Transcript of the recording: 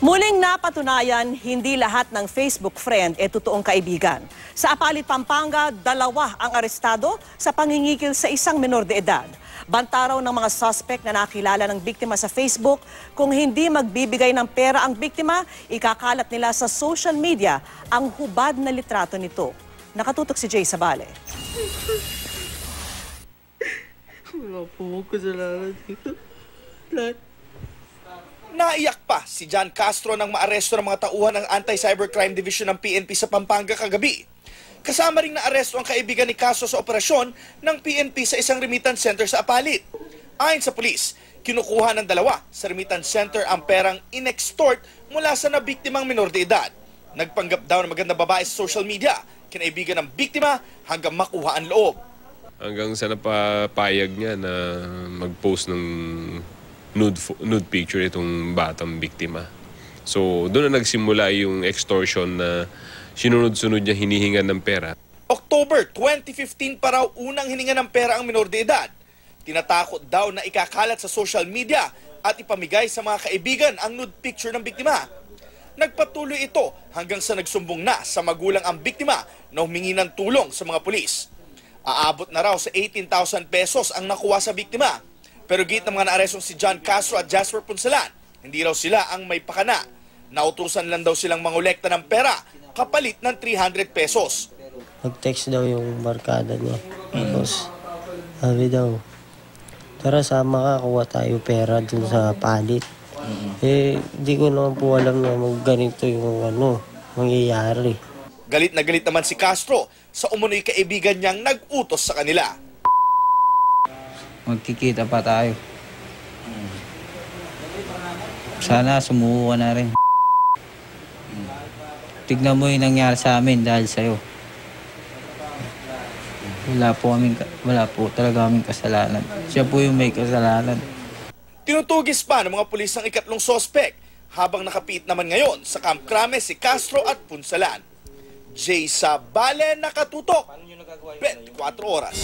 Muling napatunayan, hindi lahat ng Facebook friend ay totoong kaibigan. Sa Apalit, Pampanga, 2 ang arestado sa pangingikil sa isang menor de edad. Banta raw ng mga suspect na nakilala ng biktima sa Facebook, kung hindi magbibigay ng pera ang biktima, ikakalat nila sa social media ang hubad na litrato nito. Nakatutok si Jay Sabale. Wala po akong kasalanan dito. Naiyak pa si John Castro nang maaresto ng mga tauhan ng Anti-Cybercrime Division ng PNP sa Pampanga kagabi. Kasama ring naaresto ang kaibigan ni Castro sa operasyon ng PNP sa isang remittance center sa Apalit. Ayon sa pulis, kinukuha ng 2 sa remittance center ang perang in-extort mula sa nabiktimang minor de edad. Nagpanggap daw ng magandang babae sa social media, kinaibigan ng biktima hanggang makuha ang loob. Hanggang sa napapayag niya na mag-post ng nude picture itong batang biktima. So doon na nagsimula yung extortion na sinunod-sunod niya hinihingan ng pera. October 2015 pa raw unang hininga ng pera ang minor de edad. Tinatakot daw na ikakalat sa social media at ipamigay sa mga kaibigan ang nude picture ng biktima. Nagpatuloy ito hanggang sa nagsumbong na sa magulang ang biktima na humingi ng tulong sa mga pulis. Aabot na raw sa 18,000 pesos ang nakuha sa biktima. Pero git ng mga naarestong si John Castro at Jasper Punsalan, hindi raw sila ang may pakana. Nautusan lang daw silang mangolekta ng pera kapalit ng 300 pesos. Nag-text daw yung barkada niya. Tapos, sabi daw, tara sama ka, kuha tayo pera dun sa palit. Di ko naman po alam na ganito yung mangyayari. Galit na galit naman si Castro sa umunoy kaibigan niyang nag-utos sa kanila. Magkikita pa tayo. Sana sumuko ka na rin. Tignan mo yung nangyari sa amin dahil sa'yo. Wala po talaga kaming kasalanan. Siya po yung may kasalanan. Tinutugis pa ng mga pulis ang ikatlong sospek habang nakapiit naman ngayon sa Camp Crame si Castro at Punsalan. Jay Sabale, nakatutok. 24 oras.